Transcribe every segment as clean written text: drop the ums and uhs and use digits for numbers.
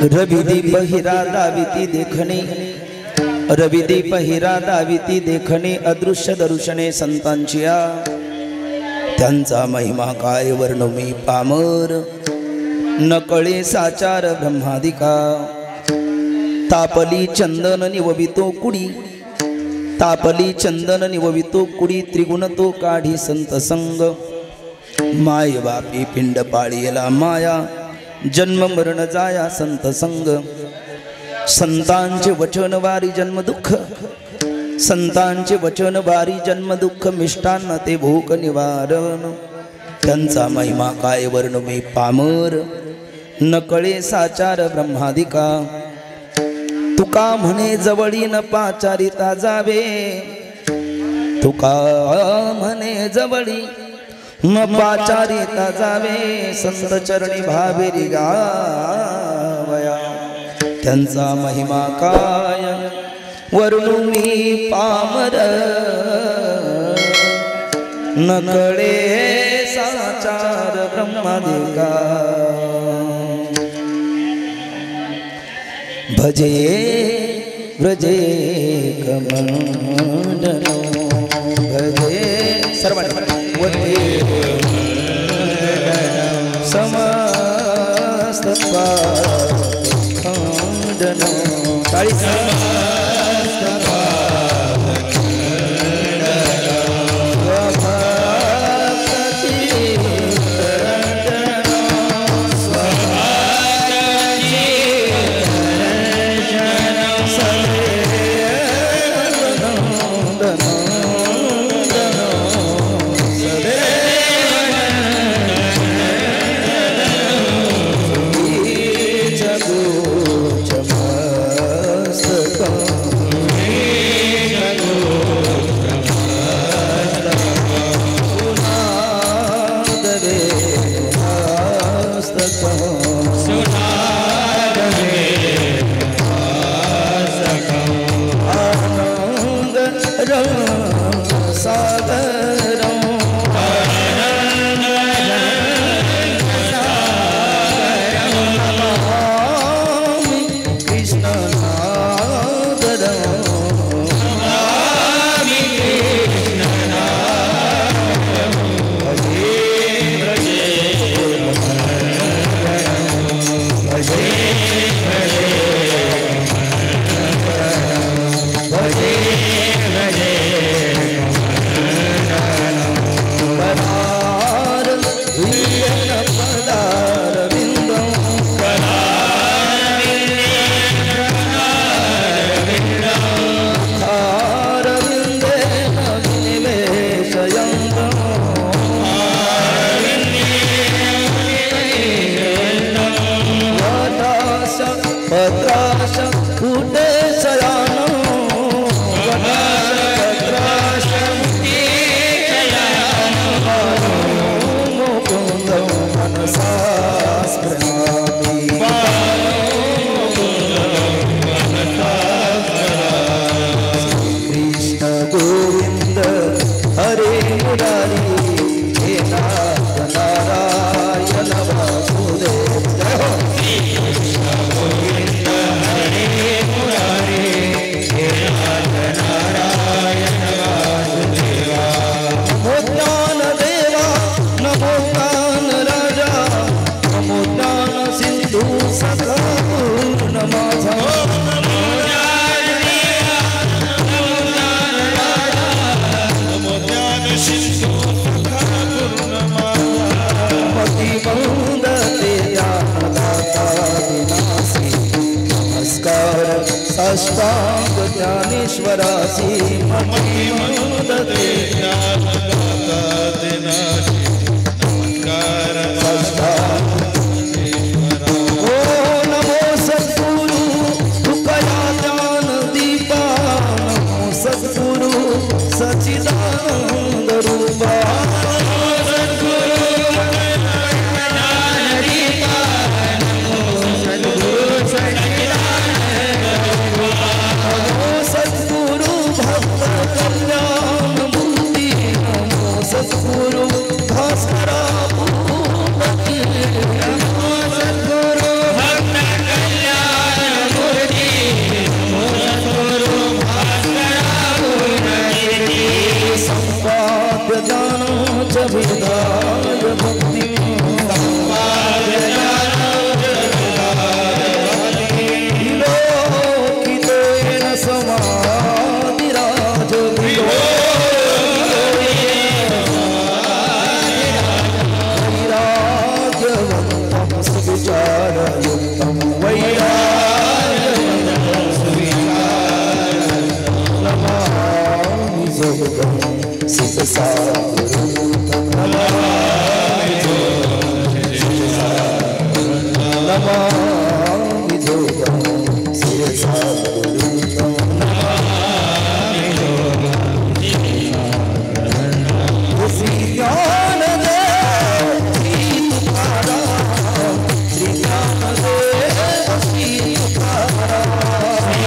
रविदीप हिरा दाविती देखणे, रविदीप हिरा दाविती देखणे, अदृश्य दर्शने संतांचिया, त्यांचा महिमा काय वर्णू मी पामर, नकळे साचार ब्रह्मादिका. तापली चंदन निववितो कुडी, तापली चंदन निववितो कुडी, त्रिगुण तो काढी संत संग. माय बापी पिंड पाळीला माया, जन्म मरण जाया संत संग. संतांचे वचन वारी जन्म दुःख, संतांचे वचन वारी जन्म दुःख, मिष्टान्न ते भूक निवारण. त्यांचा महिमा काय वर्ण मी पामर, नकळे साचार ब्रह्मादिका. तुका म्हणे जवळी न पाचारिता जावे, तुका म्हणे जवळी न पाचारिता जावे, संत चरणी भावेरी गावया. त्यांचा महिमा काय वर्णू मी पामर, नकळे साचार ब्रह्मादिका. भजे व्रजे कमंडलो, भजे सर्वांनी समस्त खंडनो. अष्टांग ज्ञानेश्वरासी ममदते ज्ञानदाता दिनाशी नमस्कार ओ नमो सद्गुरु तुकया ज्ञान दीपा नमो सद्गुरु सच्चिदानंद रूपा सद्गुरु भक्त कल्याण मूर्ति नमामि जोगं शिरसा गुरुं नमामि जोगं श्री ज्ञानदेव श्री तुकाराम श्री ज्ञानदेव श्री तुकाराम श्री ज्ञानदेव श्री तुकाराम श्री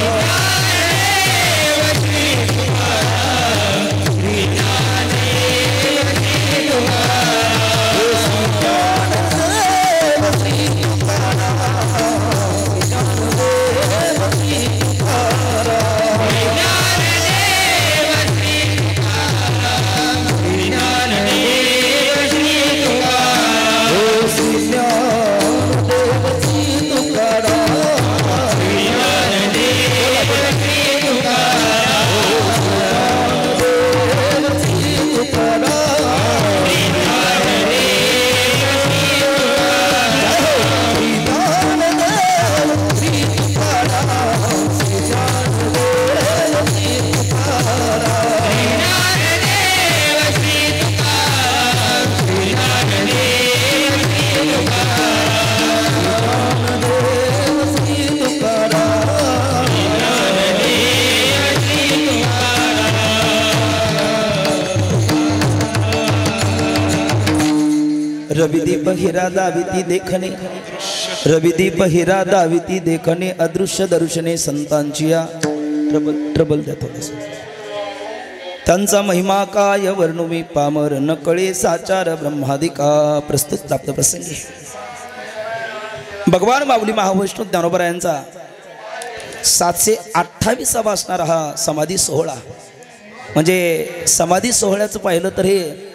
रविदीप हिरा दाविती देखणे रविदीप हिरा दाविती देखणे अदृश्य दर्शने संतांची या ट्रबल द्या थोडस त्यांचा महिमा काय वर्णुमी पामर न कळे साचार ब्रह्मादिका प्रस्तुत प्राप्त प्रसंगी भगवान माऊली महावैष्णव ज्ञानोबा यांचा 728 असणारा हा समाधी सोहळा म्हणजे समाधी सोहळ्याचं पाहिलं तर हे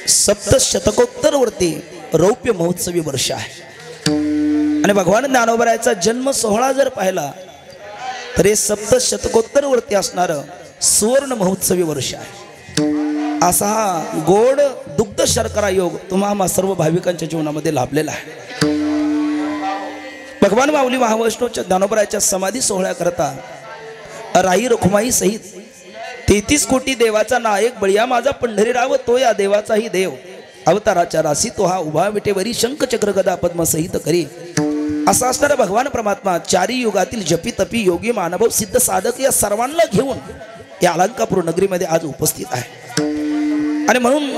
सप्तशतकोत्तर वरती रौप्य महोत्सवी वर्ष आहे आणि भगवान ज्ञानोबरायाचा जन्म सोहळा जर पाहिला तर हे सप्तशतकोत्तर वरती असणारं सुवर्ण महोत्सवी वर्ष आहे असा हा गोड दुग्ध शर्करा योग तुम्हा सर्व भाविकांच्या जीवनामध्ये लाभलेला आहे भगवान माऊली महावैष्णवच्या ज्ञानोबरायाच्या समाधी सोहळ्याकरता राई रखुमाई सहित 33 कोटी देवाचा नायक बळिया माझा पंढरीराव तो या देवाचाही देव अवताराच्या राशी तो हा उभा विटेवरी शंख चक्र गदा पद्म सहित करी असा असणारा भगवान परमात्मा चारी युगातील जपी तपी योगी मानव सिद्ध साधक या सर्वांना घेऊन या अलंकापूर नगरीमध्ये आज उपस्थित आहे आणि म्हणून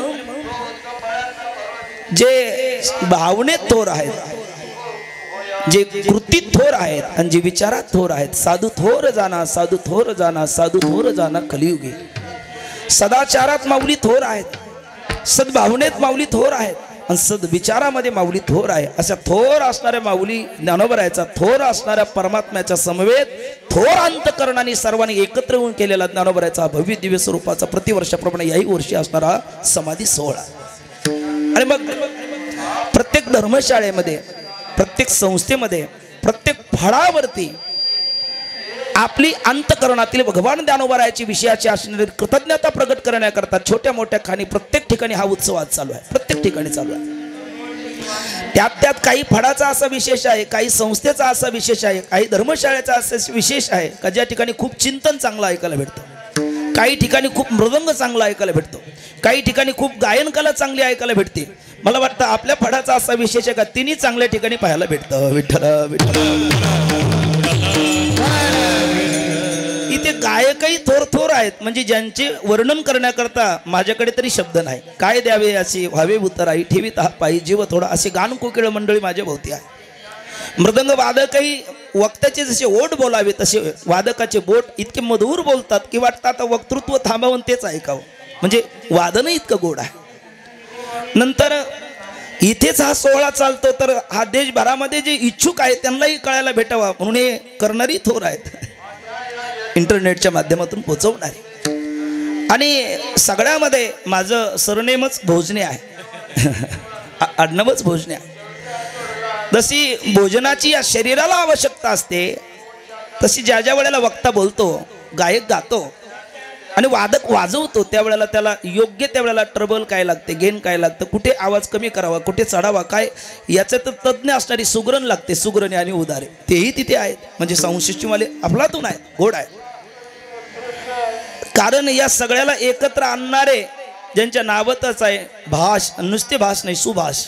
जे भावनेत थोर आहेत जे कृतीत थोर आहेत आणि जे विचारात थोर आहेत साधू थोर जाना साधू थोर जाना साधू थोर जाना कलियुगी सदाचारात माऊली थोर आहेत सद्भावनेत माऊली थोर आहेत आणि सद्विचारामध्ये माऊली थोर आहे अशा थोर असणाऱ्या माऊली ज्ञानोबरायाचा थोर असणाऱ्या परमात्म्याच्या समवेत थोर अंतकरणाने सर्वांनी एकत्र येऊन केलेला ज्ञानोबरायाचा भव्य दिव्य स्वरूपाचा प्रतिवर्षाप्रमाणे याही वर्षी असणारा समाधी सोहळा आणि मग प्रत्येक धर्मशाळेमध्ये प्रत्येक संस्थेमध्ये प्रत्येक फळावरती आपली अंतकरणातील भगवान ज्ञानोबरायाची विषयाची असणारी कृतज्ञता प्रकट करण्याकरता छोट्या मोठ्या खाणी प्रत्येक ठिकाणी हा उत्सव आज चालू आहे प्रत्येक ठिकाणी चालू आहे त्यात काही फळाचा असा विशेष आहे काही संस्थेचा असा विशेष आहे काही धर्मशाळेचा असा विशेष आहे का ज्या ठिकाणी खूप चिंतन चांगलं ऐकायला भेटतं काही ठिकाणी खूप मृदंग चांगला ऐकायला भेटतो काही ठिकाणी खूप गायन कला चांगली ऐकायला भेटते मला वाटतं आपल्या फळाचा असा विशेष आहे का तिन्ही चांगल्या ठिकाणी पाहायला भेटतं विठ्ठल विठ्ठल इथे गायकही थोर थोर आहेत म्हणजे ज्यांचे वर्णन करण्याकरता माझ्याकडे तरी शब्द नाही काय द्यावे असे व्हावे उतराई ठेवीत हा पायी जीव थोडा असे गान कोकिळ मंडळी माझ्या भोवती आहे मृदंग वादकही वक्त्याचे जसे ओठ बोलावे तसे वादकाचे बोट इतके मधुर बोलतात की वाटतं आता वक्तृत्व थांबावून तेच ऐकावं म्हणजे वादन इतकं गोड आहे नंतर इथेच हा सोहळा चालतो तर हा देशभरामध्ये जे इच्छुक आहेत त्यांनाही कळायला भेटावा म्हणून हे करणारी थोर आहेत इंटरनेटच्या माध्यमातून पोचवणारे आणि सगळ्यामध्ये माझं सरनेमच भोजने आहे आडनावच भोजने आहे जशी भोजनाची या शरीराला आवश्यकता असते तशी ज्या ज्या वेळेला वक्ता बोलतो गायक गातो आणि वादक वाजवतो त्यावेळेला त्याला योग्य त्यावेळेला ट्रबल काय लागते गेन काय लागतं कुठे आवाज कमी करावा कुठे चढावा काय याचं तर तज्ज्ञ असणारी सुगरण लागते सुगरणे आणि उदारे तेही तिथे आहेत म्हणजे संशिष्टीवाले अफलातून आहेत गोड आहेत कारण या सगळ्याला एकत्र आणणारे ज्यांच्या नावातच आहे भाष, नुसते भाष नाही, सुभाष.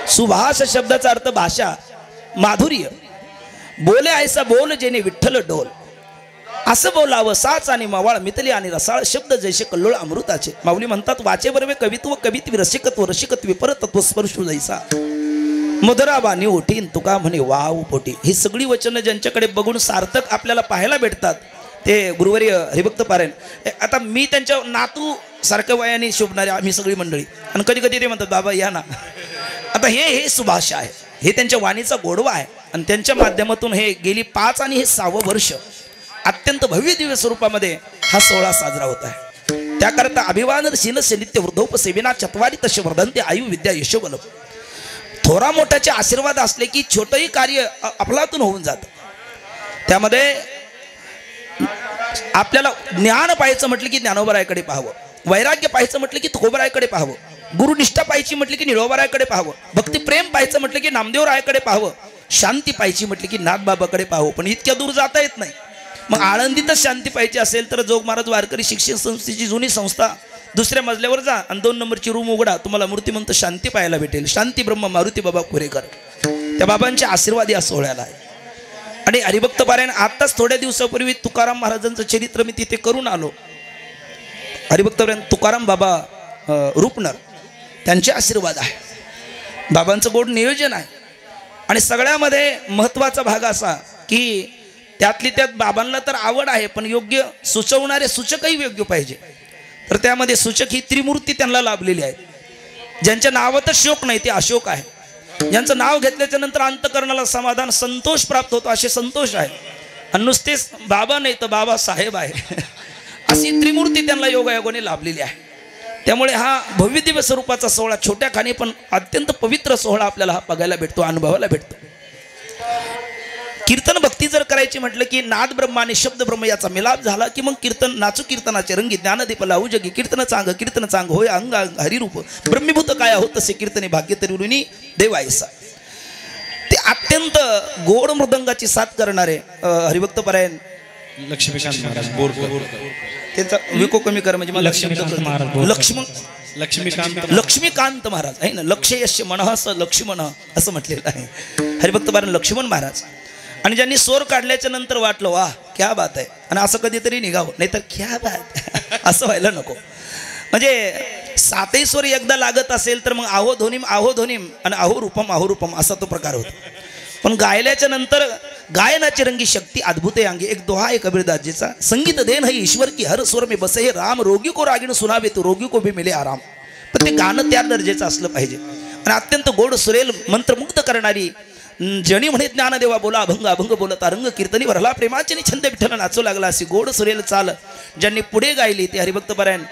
सुभाष शब्दाचा अर्थ भाषा, माधुर्य. बोले ऐसा बोल जेने विठ्ठल डोल. असं बोलावं साच आणि मवाळ मितली आणि रसाळ शब्द जैसे कल्लोळ अमृताचे. माऊली म्हणतात वाचे बरवे कवित्व कवित्व रसिकत्व रसिकत्व परतत्व स्पर्श जैसा मधुरा बाणी ओठीन तुका म्हणे वाव पोटी. ही सगळी वचनं ज्यांच्याकडे बघून सार्थक आपल्याला पाहायला भेटतात ते गुरुवर्य हरिभक्त पारायण. आता मी त्यांच्या नातू सारखं वयाने शोभणारे आम्ही सगळी मंडळी, आणि कधी कधी ते म्हणतात बाबा या ना. आता हे सुभाषा आहे, हे त्यांच्या वाणीचा गोडवा आहे, आणि त्यांच्या माध्यमातून हे गेली 5 आणि हे 6वं वर्ष अत्यंत भव्य दिव्य स्वरूपामध्ये हा सोहळा साजरा होत आहे. त्याकरता अभिवादन शीनस्य नित्य वृद्धोपसेविना चत्वारी तसे वर्धनते आयु विद्या यशोबल. थोरा मोठ्याचे आशीर्वाद असले की छोटंही कार्य आपलातून होऊन जातं. त्यामध्ये आपल्याला ज्ञान पाहायचं म्हटलं की ज्ञानोबरायाकडे पाहावं, वैराग्य पाहायचं म्हटलं की तुकोबरायाकडे पाहावं, गुरुनिष्ठा पाहायची म्हटलं की निळोबरायाकडे पाहावं, भक्ती प्रेम पाहायचं म्हटलं की नामदेवरायाकडे पाहावं, शांती पाहायची म्हटलं की नाथबाबाकडे पाहावं. पण इतक्या दूर जाता येत नाही. मग आळंदीतच शांती पाहिजे असेल तर जोग महाराज वारकरी शिक्षण संस्थेची जुनी संस्था, दुसऱ्या मजल्यावर जा आणि 2 नंबरची रूम उघडा, तुम्हाला मूर्तिमंत शांती पाहायला भेटेल. शांती ब्रह्म मारुती बाबा कोरेकर, त्या बाबांचे आशीर्वाद या सोहळ्याला आहे. आणि हरिभक्त पारायण आताच थोड्या दिवसापूर्वी तुकाराम महाराजांचं चरित्र मी तिथे करून आलो. हरिभक्त पारायण तुकाराम बाबा रुपनर, त्यांचे आशीर्वाद आहे. बाबांचं गोड नियोजन आहे. आणि सगळ्यामध्ये महत्त्वाचा भाग असा की त्यातली त्यात बाबांना तर आवड आहे, पण योग्य सुचवणारे सूचकही योग्य पाहिजे. तर त्यामध्ये सूचक ही त्रिमूर्ती त्यांना लाभलेली आहे. ज्यांच्या नावातच शोक नाही ते अशोक आहे. ज्यांचं नाव घेतल्याच्या नंतर अंतकरणाला समाधान संतोष प्राप्त होतो असे संतोष आहे. आणि नुसतेच बाबा नाही तर बाबा साहेब आहे अशी त्रिमूर्ती त्यांना योगायोगाने लाभलेली आहे. त्यामुळे हा भव्य दिव्य स्वरूपाचा सोहळा छोट्या खाणी पण अत्यंत पवित्र सोहळा आपल्याला हा बघायला भेटतो, अनुभवायला भेटतो. कीर्तन भक्ती जर करायची म्हटलं की नाद ब्रह्म आणि शब्द ब्रह्म याचा मिलाप झाला की मग कीर्तन नाचू कीर्तनाचे रंगी ज्ञानदीप लावू जगी कीर्तन चांग होय अंग हरिरूप ब्रह्मीभूत काय होत तसे कीर्तने भाग्य तरुणी देवायसा. ते अत्यंत गोड मृदंगाची साथ करणारे हरिभक्त पारायण लक्ष्मीकांत महाराज बोरकर, त्यांचा विको कमी कर म्हणजे मला लक्ष्मीकांत महाराज आहे ना. लक्ष्ययस्य मनः स लक्ष्मण असं म्हटलेलं आहे हरिभक्त पारायण लक्ष्मण महाराज. आणि ज्यांनी स्वर काढल्याच्या नंतर वाटलं वाह क्या बात आहे, आणि असं कधीतरी निघावं, नाहीतर क्या बात असं व्हायला नको. म्हणजे 7ही स्वर एकदा लागत असेल तर मग आहो ध्वनिम आणि आहो रूपम असा तो प्रकार होतो. पण गायल्याच्या नंतर गायनाची रंगी शक्ती अद्भुत आहे अंगी. एक दोहा आहे कबीरदासजीचा, संगीत देन है ईश्वर की हर स्वर में बसे हे राम रोगी को रागीण सुनावे तो रोगी को भी मिले आराम. पण ते गाणं त्या दर्जाचं असलं पाहिजे. आणि अत्यंत गोड सुरेल मंत्रमुग्ध करणारी जणी म्हणे ज्ञानदेवा बोला अभंग बोलता रंग कीर्तनी भरला प्रेमाचे छंद विठ्ठल नाचू लागला अशी गोड सुरेल चाल ज्यांनी पुढे गायली ते हरिभक्त पारायण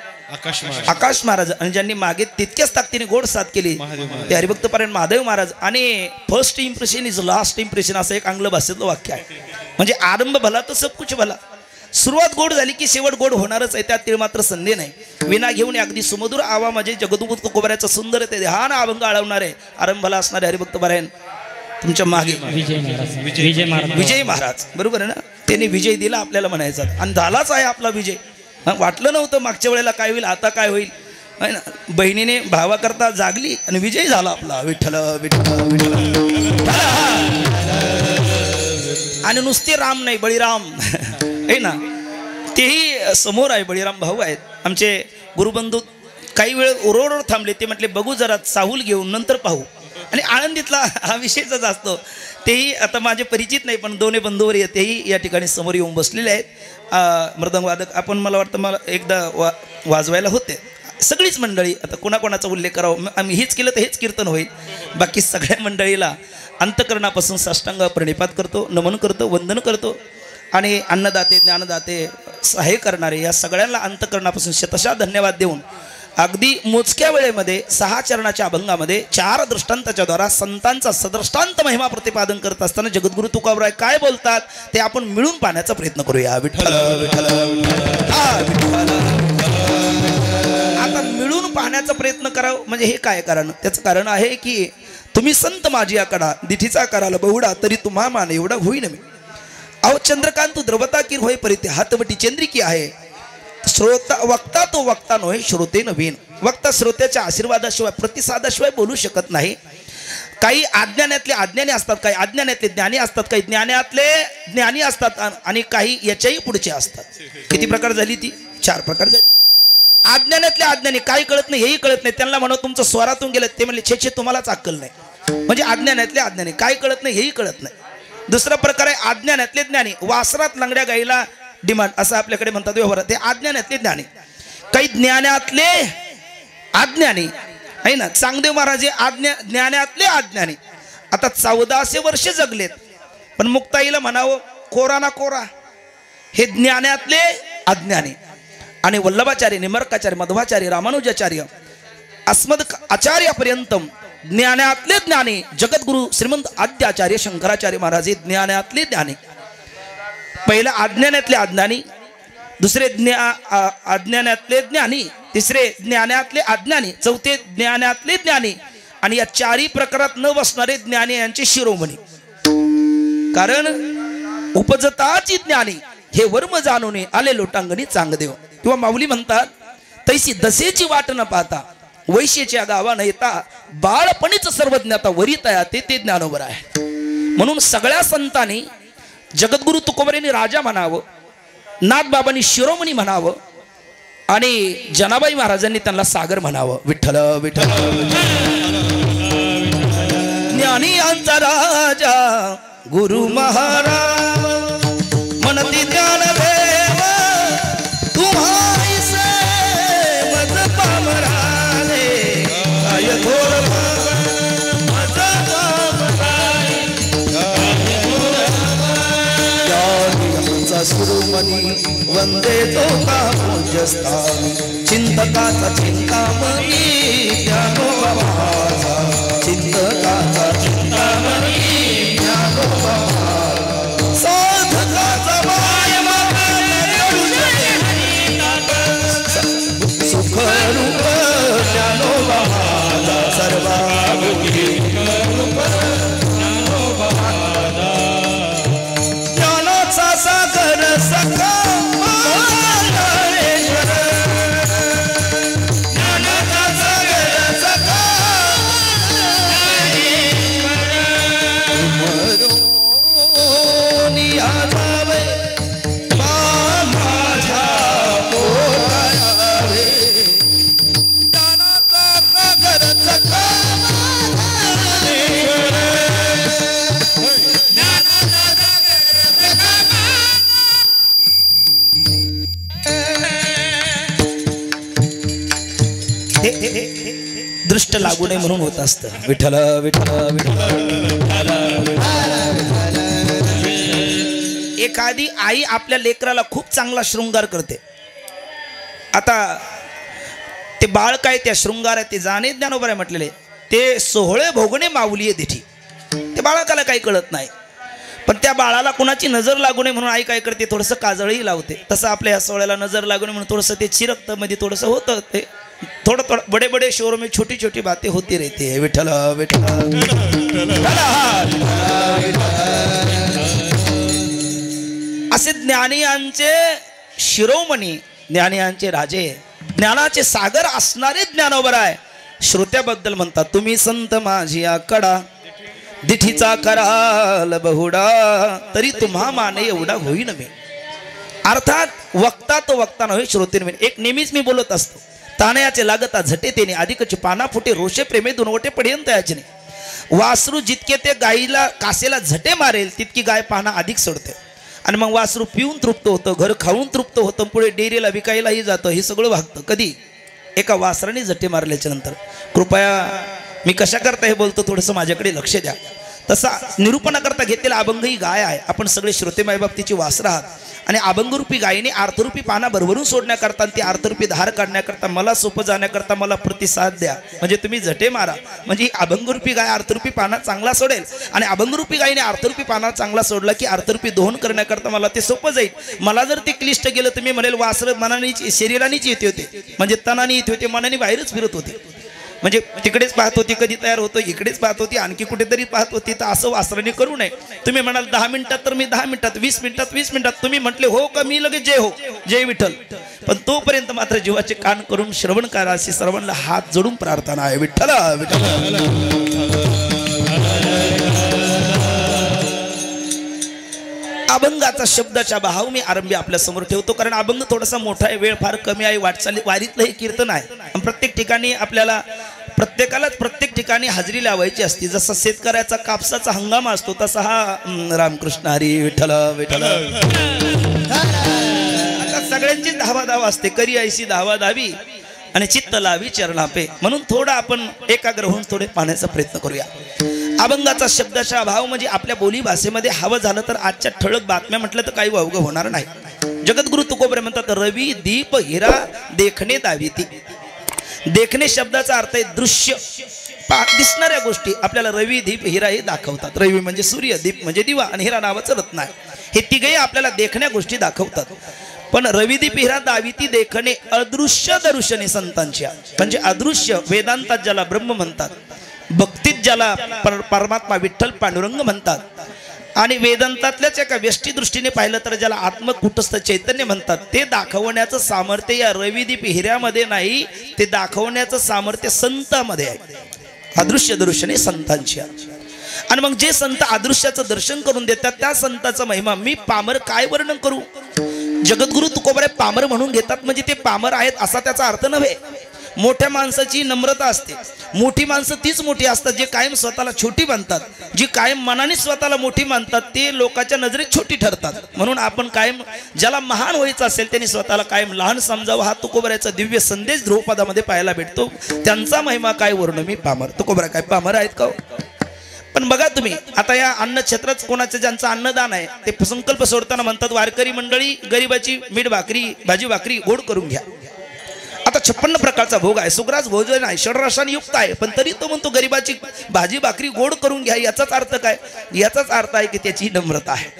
आकाश महाराज. आणि ज्यांनी मागे तितक्याच ताकदीने गोड साथ केली ते हरिभक्त पारायण महादेव महाराज. आणि first impression is last impression असं एक आंग्ल भाषेतलं वाक्य आहे. म्हणजे आरंभ भला तर सब कुछ भला. सुरुवात गोड झाली की शेवट गोड होणारच आहे, त्यात तीळ मात्र संदेह नाही. विना घेऊन अगदी सुमधुर आवा म्हणजे जगदूत कोबऱ्याचं सुंदर ते ध्यान अभंग आळवणारे आरंभाला असणारे हरिभक्त पारायण तुमच्या मागे विजय महाराज. बरोबर आहे ना. त्यांनी विजय दिला आपल्याला म्हणायचा, आणि झालाच आहे आपला विजय. वाटलं नव्हतं मागच्या वेळेला काय होईल, आता काय होईल आहे ना. बहिणीने भावाकरता जागली आणि विजय झाला आपला. विठ्ठल विठ्ठल विठ्ठल. आणि नुसते राम नाही बळीराम आहे ना, तेही समोर आहे. बळीराम भाऊ आहेत आमचे गुरुबंधू. काही वेळ ओरडोर थांबले, ते म्हटले बघू जरा चाहूल घेऊन नंतर पाहू. आणि आळंदीतला हा विषयच असतो. तेही आता माझे परिचित नाही पण दोन्ही बंधूवर तेही या ठिकाणी समोर येऊन बसलेले आहेत. मृदंगवादक आपण मला वाटतं मला एकदा वाजवायला होते सगळीच मंडळी. आता कोणाकोणाचा उल्लेख करावा, आम्ही हेच केलं तर हेच कीर्तन होईल. बाकी सगळ्या मंडळीला अंतकरणापासून साष्टांग प्रणिपात करतो, नमन करतो, वंदन करतो. आणि अन्नदाते ज्ञानदाते सहाय्य करणारे या सगळ्यांना अंतकरणापासून शतशः धन्यवाद देऊन अगदी मोजक्या वेळेमध्ये 6 चरणाच्या अभंगामध्ये 4 दृष्टांताच्या द्वारा संतांचा सदृष्टांत महिमा प्रतिपादन करत असताना जगद्गुरु तुकाराम काय बोलतात ते आपण मिळून पाहण्याचा प्रयत्न करूया. विठ्ठल विठ्ठल. आता मिळून पाहण्याचा प्रयत्न करावं म्हणजे हे काय कारण, त्याचं कारण आहे की तुम्ही संत माझी आकडा दिठीचा कराला बहुडा तरी तुम्हा मान एवढा होईन मी. अहो चंद्रकांत द्रवता किर होय परिते हातवटी चंद्रिकी आहे श्रोता वक्ता तो वक्ता नव्हे श्रोते नवीन. वक्ता श्रोत्याच्या आशीर्वादाशिवाय प्रतिसादाशिवाय बोलू शकत नाही. काही अज्ञानातले अज्ञानी असतात, काही अज्ञानातले ज्ञानी असतात, काही ज्ञानातले ज्ञानी असतात आणि काही याच्याही पुढचे असतात. किती प्रकार झाली ती? 4 प्रकार झाली. अज्ञानातले अज्ञानी काही कळत नाही, हेही कळत नाही, त्यांना म्हणा तुमचं स्वरातून गेलं, ते म्हणले छे तुम्हालाच अक्कल नाही. म्हणजे अज्ञानातले अज्ञानी काही कळत नाही, हेही कळत नाही. दुसरा प्रकार आहे अज्ञानातले ज्ञानी. वासरात लंगड्या गाईला डिमांड असं आपल्याकडे म्हणतात व्यवहारात. ते अज्ञानातले ज्ञानी. काही ज्ञानातले अज्ञानी आहे ना. चांगदेव महाराज ज्ञानातले अज्ञानी. आता 1400 वर्ष जगलेत, पण मुक्ताईला म्हणावं कोरा ना कोरा. हे ज्ञानातले अज्ञानी. आणि वल्लभाचार्य, निमर्काचार्य, मध्वाचार्य, रामानुजाचार्य, अस्मद आचार्यापर्यंत ज्ञानातले ज्ञानी. जगद्गुरु श्रीमंत आद्याचार्य शंकराचार्य महाराज हे ज्ञानातले ज्ञानी. पहिला अज्ञानातले अज्ञानी, दुसरे अज्ञानातले ज्ञानी, तिसरे ज्ञानातले अज्ञानी, चौथे ज्ञानातले ज्ञानी. आणि या 4ही प्रकारात न बसणारे ज्ञानी यांचे शिरोमणी. कारण उपजताची ज्ञानी हे वर्म जाणून आले लोटांगणी चांगदेव. किंवा माऊली म्हणतात तैसी दसेची वाट न पाहता वैश्येच्या गावा न येता बाळपणीच सर्वज्ञता वरी तया ते ज्ञानोबर आहे. म्हणून सगळ्या संतांनी जगद्गुरु तुकोबरेंनी राजा म्हणावं, नाथबाबांनी शिरोमणी म्हणावं आणि जनाबाई महाराजांनी त्यांना सागर म्हणावं. विठ्ठल विठ्ठल. ज्ञानी यांचा राजा गुरु महाराज म्हणती ज्ञान देव तुम्हारी से मज पामराले काय थोर मज पामराले ज्ञानी सुरुमणी वंदे तो का पूज्यस्थानी चिंतकाचा चिंतामणी ज्ञानोबा माझा चिंतकाचा चिंतामणी ज्ञानोबा साधकाचा माय सुख रूप ज्ञानोबा माझा सर्वांगी ज्ञानाचा सागर सखा दृष्ट लागू नये म्हणून होत असतं. विठ्ठल विठ्ठल विठ्ठल. एखादी आई आपल्या लेकराला खूप चांगला शृंगार करते. आता ते बाळ काय त्या शृंगारात ते जाणे ज्ञानोबा म्हटलेले ते सोहळे भोगणे माऊली देठी. ते बाळकाला काही कळत नाही, पण त्या बाळाला कुणाची नजर लागू नये म्हणून आई काय करते थोडंसं काजळही लावते. तसं आपल्या या सोहळ्याला नजर लागू नये म्हणून थोडंसं ते चिरकतं, मध्ये थोडंसं होतं. ते थोड़ा थोड़ा बड़े बड़े शोरों में छोटी छोटी बातें होती रहती है. विठ्ठल विठ्ठल. असे ज्ञानियांचे शिरोमणी, ज्ञानियांचे राजे, ज्ञानाचे सागर असणारे ज्ञानोबर आहे. श्रोत्याबद्दल म्हणतात तुम्ही संत माझी आकडा दिठीचा कराल बहुडा तरी तुम्हा माने एवढा होईन मी. अर्थात वक्ता तो वक्ता नव्हे श्रोते नव्हे. एक नेहमीच मी बोलत असतो ताणयाचे लागता झटे तेने अधिकचे पाना फुटे रोषे प्रेमे दुनवटे पर्यंत याचने. वासरू जितके ते गाईला कासेला झटे मारेल तितकी गाय पाना अधिक सोडते. आणि मग वासरू पिऊन तृप्त होतं, घर खाऊन तृप्त होतं, पुढे डेअरीला विकायलाही जातं. हे सगळं भागतं कधी एका वासराने झटे मारल्याच्या नंतर. कृपया मी कशा करता हे बोलतो थोडंसं माझ्याकडे लक्ष द्या. तसा निरूपणाकरता घेतलेला अभंग ही गाय आहे. आपण सगळे श्रोते मायबाबतीची वासर आहात आणि अभंगरूपी गायीने अर्थरूपी पाना भरभरून सोडण्याकरता ती अर्थरूपी धार काढण्याकरता मला सोपं जाण्याकरता मला प्रतिसाद द्या. म्हणजे तुम्ही झटे मारा, म्हणजे अभंगरूपी गाय अर्थरूपी पाना चांगला सोडेल आणि अभंगरूपी गायीने अर्थरूपी पाना चांगला सोडला की अर्थरूपी दोहन करण्याकरता मला ते सोपं जाईल. मला जर ते क्लिष्ट गेलं तर मी म्हणेल वासर मनानेच शरीरानेच येते होते, म्हणजे तनाने येते होते, मनाने बाहेरच फिरत होते. म्हणजे तिकडेच पाहत होती कधी तयार होतो, इकडेच पाहत होती आणखी कुठेतरी पाहत होती. तर असं वासराने करू नये. तुम्ही म्हणाल 10 मिनिटात तर मी 10 मिनिटात, 20 मिनिटात 20 मिनिटात. तुम्ही म्हटले हो का मी लगेच जय हो जय विठ्ठल. पण तोपर्यंत मात्र जीवाचे कान करून श्रवण करा अशी सर्वांना हात जोडून प्रार्थना आहे. विठ्ठल अभंगाचा शब्दाच्या भाव मी आरंभी आपल्या समोर ठेवतो, कारण अभंग थोडासा मोठा आहे, वेळ फार कमी आहे. वाटचाली वारीतलं हे कीर्तन आहे. प्रत्येक ठिकाणी आपल्याला प्रत्येकालाच प्रत्येक ठिकाणी हजेरी लावायची असते. जसा शेतकऱ्याचा कापसाचा हंगाम असतो तसा हा रामकृष्ण हरी विठ्ठल विठ्ठल. आता सगळ्यांची धावाधाव असते, करी ऐशी धावाधावी आणि चित्त लावी चरणापे. म्हणून थोडा आपण एकाग्र होऊन थोडे पाहण्याचा प्रयत्न करूया. अभंगाचा शब्दाचा भाव म्हणजे आपल्या बोली भाषेमध्ये हवं झालं तर आजच्या ठळक बातम्या म्हटलं तर काही वावगं होणार नाही. जगद्गुरु तुकोबरे म्हणतात रवी दीप हिरा देखणे दाविती. देखणे शब्दाचा अर्थ आहे दृश्य, दिसणाऱ्या गोष्टी आपल्याला रवी दीप हिरा हे दाखवतात. रवी म्हणजे सूर्य, दीप म्हणजे दिवा आणि हिरा नावाचं रत्न आहे. हे तिघही आपल्याला देखण्या गोष्टी दाखवतात. पण रविदीप हिरा दाविती देखणे अदृश्य दर्शने संतांच्या, म्हणजे अदृश्य वेदांतात ज्याला ब्रह्म म्हणतात, भक्तीत ज्याला परमात्मा विठ्ठल पांडुरंग म्हणतात, आणि वेदांतातल्याच एका व्यष्टी दृष्टीने पाहिलं तर ज्याला आत्मकुटस्थ चैतन्य म्हणतात, ते दाखवण्याचं सामर्थ्य या रविदीप हिऱ्यामध्ये नाही, ते दाखवण्याचं सामर्थ्य संतांमध्ये आहे. अदृश्य दर्शने संतांच्या. आणि मग जे संत अदृश्याचं दर्शन करून देतात त्या संतांचा महिमा मी पामर काय वर्णन करू. जगद्गुरु तुकोबरे पामर म्हणून घेतात म्हणजे ते पामर आहेत असा त्याचा अर्थ नव्हे. मोठ्या माणसाची नम्रता असते. मोठी माणसं तीच मोठी असतात जे कायम स्वतःला छोटी मानतात. जी कायम मनाने स्वतःला मोठी मानतात ते लोकांच्या नजरेत छोटी ठरतात. म्हणून आपण कायम ज्याला महान व्हायचं असेल त्यांनी स्वतःला कायम लहान समजावं. हा तुकोबऱ्याचा दिव्य संदेश ध्रुवपदामध्ये पाहायला भेटतो. त्यांचा महिमा काय वर्णन मी पामर. तुकोबरा काय पामर आहेत का. पण बघा तुम्ही आता या अन्न क्षेत्रात कोणाचं ज्यांचं अन्नदान आहे ते संकल्प सोडताना म्हणतात वारकरी मंडळी गरिबाची मीठ भाकरी भाजी भाकरी गोड करून घ्या. आता 56 प्रकारचा भोग आहे, सुग्रास भोजन आहे, षडरसाने युक्त आहे, पण तरी तो म्हणतो गरिबाची भाजी भाकरी गोड करून घ्या. याचाच अर्थ काय. याचाच अर्थ आहे की त्याची नम्रता आहे.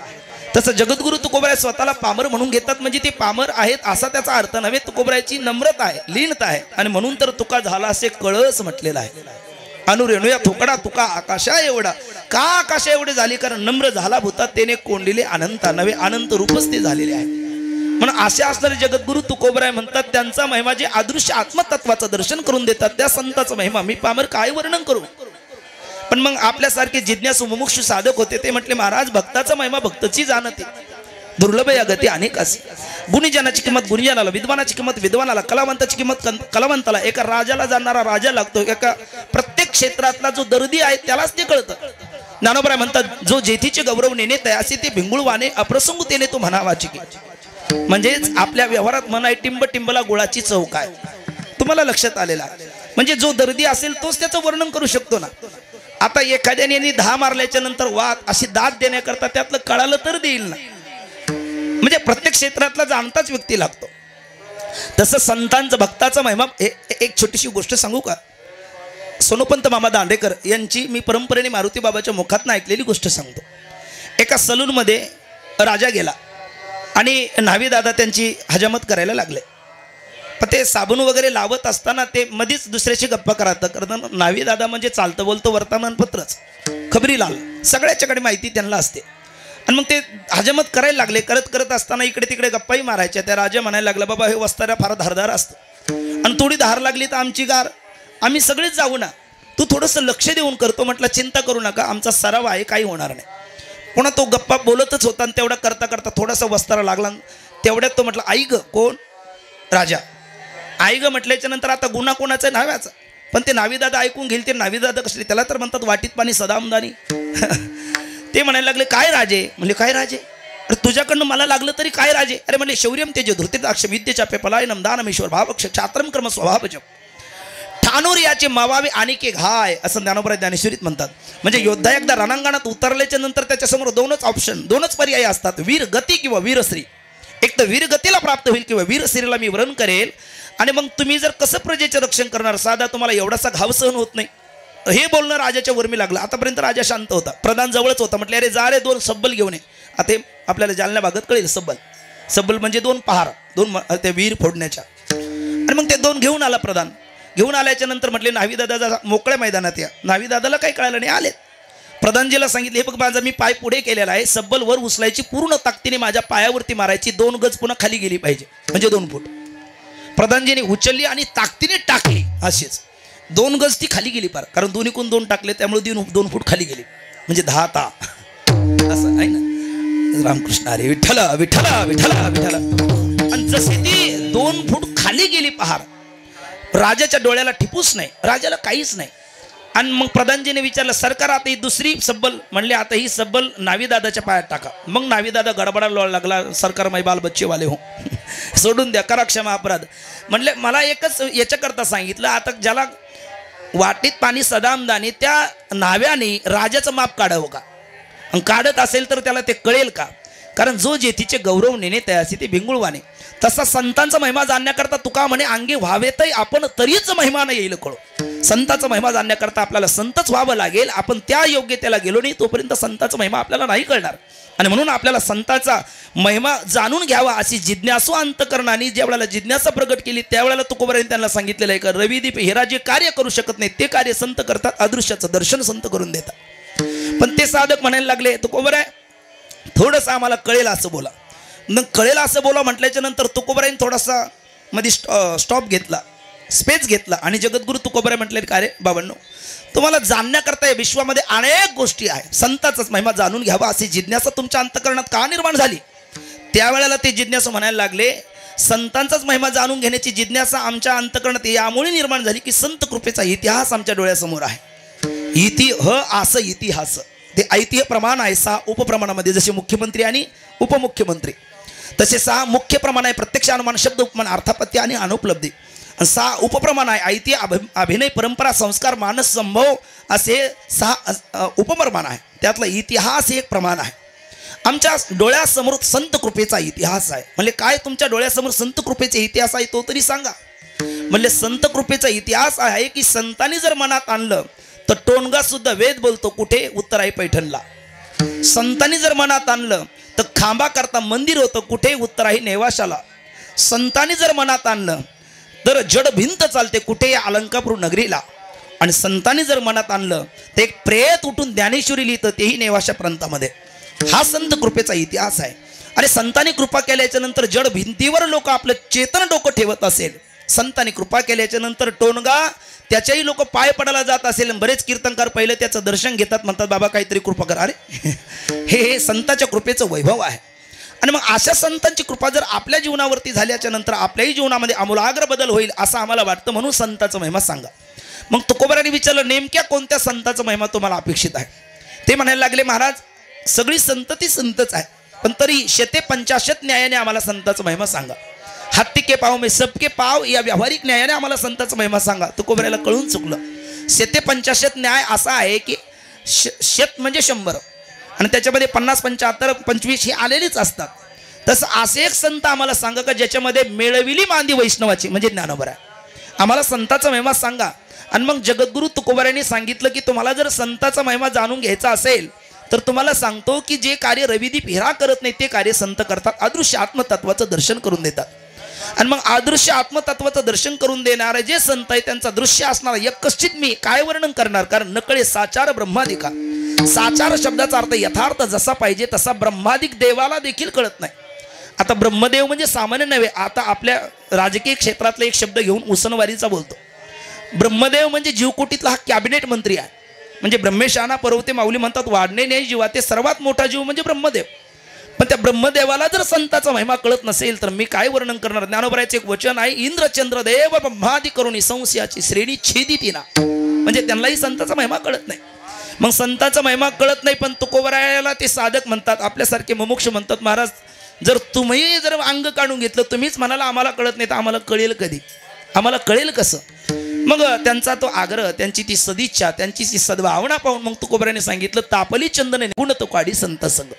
तसं जगद्गुरु तुकोबराय स्वतःला पामर म्हणून घेतात म्हणजे ते पामर आहेत असा त्याचा अर्थ नव्हे. तुकोबरायची नम्रता आहे, लीनता आहे. आणि म्हणून तर तुका झाला असे कळस म्हटलेला आहे. अनुरेणुया थोकडा तुका आकाशा एवढा. का आकाशा एवढे झाले. कारण नम्र झाला भूता त्याने कोंडिले अनंता नव्हे अनंत रूपच ते झालेले आहे. म्हणून असे असणारे जगद्गुरु तुकोबराय म्हणतात त्यांचा महिमा जे अदृश्य आत्मतत्वाचं दर्शन करून देतात त्या संतांचा महिमा मी पामर काय वर्णन करू. पण मग आपल्यासारखे जिज्ञासू मुमुक्षु साधक होते ते म्हटले महाराज भक्ताचा महिमा भक्तची जाणते. दुर्लभ या गती अनेक असे. गुणीजनाची किंमत गुणीजनाला, विद्वानाची किंमत विद्वानाला, कलावंताची किंमत कलावंताला. एका राजाला जाणणारा राजा लागतो. एका प्रत्येक क्षेत्रातला जो दर्दी आहे त्यालाच ते कळतं. ज्ञानोबराय म्हणतात जो जेथीचे गौरव नेणे तयासी ते भिंगुळवाने अप्रसंगतेने तो म्हणावाची की. म्हणजेच आपल्या व्यवहारात म्हणाय टिंब टिंबला गुळाची चव काय. तुम्हाला लक्षात आलेला म्हणजे जो दर्दी असेल तोच त्याचं वर्णन करू शकतो ना. आता एखाद्याने 10 मारल्याच्या नंतर वाद अशी दाद देण्याकरता त्यातलं कळालं तर देईल ना. म्हणजे प्रत्येक क्षेत्रातला जाणताच व्यक्ती लागतो. तसं संतांचं भक्ताचा महिमा. एक छोटीशी गोष्ट सांगू का. सोनोपंत मामा दांडेकर यांची मी परंपरेने मारुती बाबाच्या मुखातनं ऐकलेली गोष्ट सांगतो. एका सलूनमध्ये राजा गेला आणि न्हावी दादा त्यांची हजामत करायला लागले. पण ते साबण वगैरे लावत असताना ते मध्येच दुसऱ्याशी गप्पा करतात. न्हावी दादा म्हणजे चालतं बोलतं वर्तमानपत्रच, खबरीलाल, सगळ्याच्याकडे माहिती त्यांना असते. आणि मग ते हजामत करायला लागले. करत करत असताना इकडे तिकडे गप्पाही मारायच्या. त्या राजा म्हणायला लागला बाबा हे वस्ताऱ्या फार धारदार असतं आणि थोडी धार लागली तर आमची गार आम्ही सगळेच जाऊ ना. तू थोडंसं लक्ष देऊन करतो. म्हटलं चिंता करू नका आमचा सराव आहे काही होणार नाही. पुन्हा तो गप्पा बोलतच होता आणि तेवढा करता करता थोडासा वस्तारा लागला. तेवढ्यात तो म्हटलं आई ग. कोण. राजा. आई ग म्हटल्याच्या नंतर आता गुन्हा कोणाचा आहे न्हाव्याचा. पण ते न्हावीदादा ऐकून घेईल. ते न्हावीदादा कसले त्याला तर म्हणतात वाटीत पाणी सदामदानी. ते म्हणायला लागले काय राजे. म्हणजे काय राजे. अरे तुझ्याकडनं मला लागलं तरी काय राजे. अरे म्हणजे शौर्यम तेज धृतिदाक्ष विद्येच्या पेपलायनम दानमेश्वर भावक्ष छात्रम कर्म स्वभावज ठाणूर याचे मावावे आणि के घाय असं ज्ञानोबराय ज्ञानेश्वरीत म्हणतात. म्हणजे योद्धा एकदा रणांगणात उतरल्याच्या नंतर त्याच्यासमोर दोनच पर्याय असतात. वीर गती किंवा वीरश्री. एक तर वीर गतीला प्राप्त होईल किंवा वीरश्रीला मी वरण करेल. आणि मग तुम्ही जर कसं प्रजेचं रक्षण करणार. साधा तुम्हाला एवढासा घाव सहन होत नाही. हे बोलणं राजाच्या वर्मी लागलं. आतापर्यंत राजा शांत होता. प्रधान जवळच होता. म्हटले अरे जा रे 2 सब्बल घेऊन ये. आता आपल्याला जालन्या भागात कळेल सब्बल म्हणजे 2 पहार 2 ते वीर फोडण्याच्या. आणि मग ते 2 घेऊन आला प्रधान. घेऊन आल्याच्या नंतर म्हटले न्हावी दादा मोकळ्या मैदानात या. न्हावी दादाला काही कळालं नाही. आलेत. प्रधानजीला सांगितले हे बघ माझा मी पाय पुढे केलेला आहे. सब्बल वर उचलायची पूर्ण ताकदीने माझ्या पायावरती मारायची. 2 गज पुन्हा खाली गेली पाहिजे म्हणजे 2 फूट. प्रधानजीने उचलली आणि ताकदीने टाकली. अशीच 2 गज ती खाली गेली पार, कारण दोन्हीकडून 2 टाकले त्यामुळे 2 फूट खाली गेली, म्हणजे 10 ता असं आहे ना. रामकृष्ण हरी विठ्ठल विठ्ठल विठ्ठल विठ्ठल. आणि जशी ती 2 फूट खाली गेली पहार, राजाच्या डोळ्याला ठिपूस नाही, राजाला काहीच नाही. आणि मग प्रधानजीने विचारलं सरकार आता ही दुसरी सब्बल, म्हणले आता ही सब्बल नावीदादाच्या पायात टाका. मग नावीदादा गडबडा लोळ लागला, सरकार मै बाल बच्चेवाले हो सोडून द्या, करा क्षमा अपराध. म्हणले मला एकच याच्याकरता सांगितलं, आता ज्याला वाटीत पाणी सदामदानी त्या नाव्याने राजाचं माप काढावं का, आणि काढत असेल तर त्याला ते कळेल का, कारण जो जेथीचे गौरव नेणे त्यासी ते भिंगुळवाने. तसा संतांचा महिमा जाणण्याकरता तुका म्हणे अंगे व्हावेतही आपण तरीच महिमा न येईल कळो. संतांचा महिमा जाणण्याकरता आपल्याला संतच व्हावं लागेल, आपण त्या योग्यतेला गेलो नाही तोपर्यंत संतांचा महिमा आपल्याला नाही कळणार. आणि म्हणून आपल्याला संतांचा महिमा जाणून घ्यावा अशी जिज्ञासू अंतकरणाने ज्या वेळेला जिज्ञासा प्रगट केली त्यावेळेला तुकोबरायांनी त्यांना सांगितलेलं आहे का रविदीप हेरा जे कार्य करू शकत नाही ते कार्य संत करतात, अदृश्याचं दर्शन संत करून देतात. पण ते साधक म्हणायला लागले तुकोबराय थोडंसं आम्हाला कळेल असं बोला. मग कळेल असं बोला म्हटल्याच्या नंतर तुकोबरायांनी थोडासा मध्ये स्टॉप घेतला, स्पेस घेतला आणि जगद्गुरु तुकोबराय म्हटले का रे बाबांनो, तुम्हाला जाणण्याकरता या विश्वामध्ये अनेक गोष्टी आहे, संतांचाच महिमा जाणून घ्यावा अशी जिज्ञासा तुमच्या अंतकरणात का निर्माण झाली. त्यावेळेला ते जिज्ञासा म्हणायला लागले संतांचाच महिमा जाणून घेण्याची जिज्ञासा आमच्या अंतकरणात यामुळे निर्माण झाली की संत कृपेचा इतिहास आमच्या डोळ्यासमोर आहे. इतिहास इतिहास ते ऐतिह्य प्रमाण आहे 6 उपप्रमाणामध्ये, जसे मुख्यमंत्री आणि उपमुख्यमंत्री तसे 6 मुख्य प्रमाण आहे, प्रत्यक्ष अनुमान शब्द उपमान अर्थापत्य आणि अनुपलब्धी. 6 उपप्रमाण आहे, ऐतिह्य अभिनय परंपरा संस्कार मानस संभव असे 6 उपप्रमाण आहे. त्यातला इतिहास एक प्रमाण आहे. आमच्या डोळ्यासमोर संत कृपेचा इतिहास आहे. म्हणजे काय तुमच्या डोळ्यासमोर संत कृपेचा इतिहास आहे तो तरी सांगा. म्हणजे संत कृपेचा इतिहास आहे की संतांनी जर मनात आणलं तर टोनगा सुद्धा वेद बोलतो कुठे, उत्तराई पैठणला. संतांनी जर मनात आणलं तर खांबा करता मंदिर होतं कुठे, उत्तराई नेवाशाला. संतांनी जर मनात आणलं तर जड भिंत चालते कुठे, अलंकापूर नगरीला. आणि संतांनी जर मनात आणलं तर एक प्रेत उठून ज्ञानेश्वरी लिहितं तेही नेवाशा प्रांतामध्ये. हा संत कृपेचा इतिहास आहे. अरे संतांनी कृपा केल्याच्या नंतर जड भिंतीवर लोक आपलं चेतन डोकं ठेवत असेल, संतांनी कृपा केल्याच्या नंतर टोनगा त्याच्याही लोक पाय पडायला जात असेल. बरेच कीर्तनकार पहिले त्याचं दर्शन घेतात, म्हणतात बाबा काहीतरी कृपा करा. अरे हे संतांच्या कृपेचं वैभव आहे. आणि मग अशा संतांची कृपा जर आपल्या जीवनावरती झाल्याच्या नंतर आपल्याही जीवनामध्ये आमूलाग्र बदल होईल असं आम्हाला वाटतं, म्हणून संतांचा महिमा सांगा. मग तुकोबारांनी विचारलं नेमक्या कोणत्या संतांचा महिमा तुम्हाला अपेक्षित आहे. ते म्हणायला लागले महाराज सगळी संत ती संतच आहे, पण तरी 150 न्यायाने आम्हाला संतांचा महिमा सांगा. हत्ती के पाव में सबके पाव या व्यावहारिक न्यायाने आम्हाला संतांचा महिमा सांगा. तुकोबाराला कळून चुकलं. 150 न्याय असा आहे की 100 म्हणजे 100 आणि त्याच्यामध्ये 50 75 25 हे आलेलीच असतात. तसं असे एक संत आम्हाला सांगा का ज्याच्यामध्ये मिळविली मांदी वैष्णवाची म्हणजे ज्ञानोबा. आम्हाला संतांचा महिमा सांगा. आणि मग जगद्गुरु तुकोबारांनी सांगितलं की तुम्हाला जर संतांचा महिमा जाणून घ्यायचा असेल तर तुम्हाला सांगतो की जे कार्य रविदीप हिरा करत नाही ते कार्य संत करतात. अदृश्य आत्मतत्वाचं दर्शन करून देतात. आणि मग अदृश्य आत्मतत्वाचं दर्शन करून देणारे जे संत आहे त्यांचा दृश्य असणारा एक कश्चित मी काय वर्णन करणार, कारण नकळे साचार ब्रह्मादिका. साचार शब्दाचा अर्थ यथार्थ जसा पाहिजे तसा ब्रह्मादिक देवाला देखील कळत नाही. आता ब्रह्मदेव म्हणजे सामान्य नव्हे, आता आपल्या राजकीय क्षेत्रातला एक शब्द घेऊन उसनवारीचा बोलतो. ब्रह्मदेव म्हणजे जीवकोटीतला हा कॅबिनेट मंत्री आहे. म्हणजे ब्रह्मेशाना पर्वते माऊली म्हणतात वाढणे नाही जीवा, ते सर्वात मोठा जीव म्हणजे ब्रह्मदेव. पण त्या ब्रह्मदेवाला जर संतांचा महिमा कळत नसेल तर मी काय वर्णन करणार. ज्ञानोबरायचं एक वचन आहे इंद्रचंद्र देव ब्रह्मादि करुणी संशयाची श्रेणी छेदितीना. म्हणजे त्यांनाही संतांचा महिमा कळत नाही. मग संतांचा महिमा कळत नाही, पण तुकोबारायाला ते साधक म्हणतात, आपल्यासारखे मुमुक्ष म्हणतात महाराज जर तुम्ही जर अंग काढून घेतलं तुम्हीच म्हणाला आम्हाला कळत नाही तर आम्हाला कळेल कधी, आम्हाला कळेल कसं. मग त्यांचा तो आग्रह, त्यांची ती सदिच्छा, त्यांची ती सद्भावना पाहून मग तुकोबाराने सांगितलं तापली चंदने गुण तो काढी संत संग.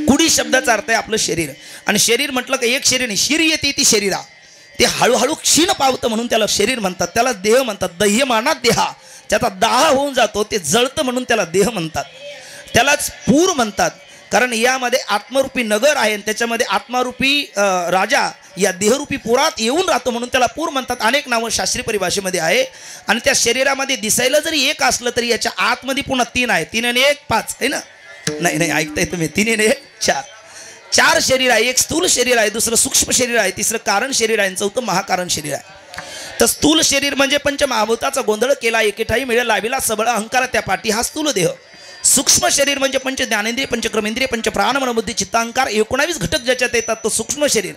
कुडी शब्दाचा अर्थ आहे आपलं शरीर. आणि शरीर म्हटलं का एक शरीर नाही, शिर येते ती शरीरा, ते हळूहळू क्षीण पावतं म्हणून त्याला शरीर म्हणतात. त्याला देह म्हणतात. दह्यमानात देहा, त्याचा दाह होऊन जातो ते जळतं म्हणून त्याला देह म्हणतात. त्यालाच पूर म्हणतात, कारण यामध्ये आत्मरूपी नगर आहे आणि त्याच्यामध्ये आत्मारूपी राजा या देहरूपी पुरात येऊन राहतो म्हणून त्याला पूर म्हणतात. अनेक नावं शास्त्रीय परिभाषेमध्ये आहे. आणि त्या शरीरामध्ये दिसायला जरी एक असलं तरी याच्या आतमध्ये पुन्हा 3 आहे. 3 आणि 1 5 आहे ना. नाही ऐकताय तुम्ही, 3 आणि 1 4. चार शरीर आहे. एक स्थूल शरीर आहे, दुसरं सूक्ष्म शरीर आहे, तिसरं कारण शरीर आहे, चौथं महाकारण शरीर आहे. तर स्थूल शरीर म्हणजे पंचमहाभूताचा गोंधळ केला एकेठाई मिळेल लाविला सबळ अहंकार त्या पाठी हा स्थूल देह. सूक्ष्म शरीर म्हणजे पंच ज्ञानेंद्रिय पंचक्रमेंद्रिय पंचप्राण मनबुद्धी चित्तांकार 19 घटक ज्याच्यात येतात तो सूक्ष्म शरीर.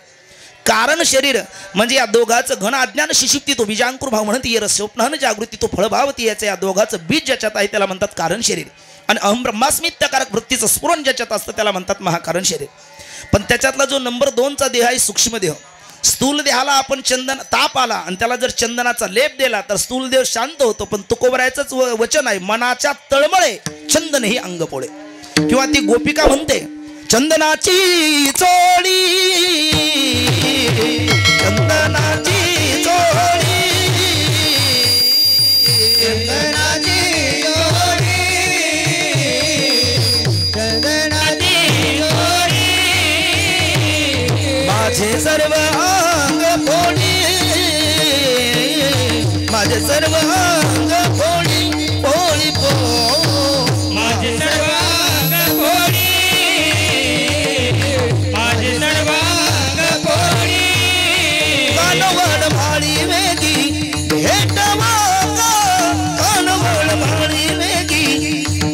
कारण शरीर म्हणजे या दोघाचं घन अज्ञान शिशिप्ती तो बीजांकुर भाव म्हणत ये स्वप्न जागृती तो फळभावती याचं या दोघाचं बीज ज्याच्यात आहे त्याला म्हणतात कारण शरीर. आणि अहम ब्रह्मास्मित्यकारक वृत्तीचं स्फुरण ज्याच्यात असतं त्याला म्हणतात महाकारण शरीर. पण त्याच्यातला जो नंबर 2चा देह आहे सूक्ष्म देह. स्थूल देहाला आपण चंदन ताप आला आणि त्याला जर चंदनाचा लेप दिला तर स्थूल देह शांत होतो. पण तुकोबरायचंच वचन आहे मनाच्या तळमळे चंदन ही अंग पोळे. किंवा ती गोपिका म्हणते चंदनाची चोळी चंदनाची चोळी चंदनाची चोळी चंदनाची चोळी माझे सर्व अंग पोळी माझे सर्व अंग पोळी पोळी पो माझे सर्व अंग पोळी माझे सर्व अंग पोळी कानवड भाळी वेगी भेटवा कानवड भाळी वेगी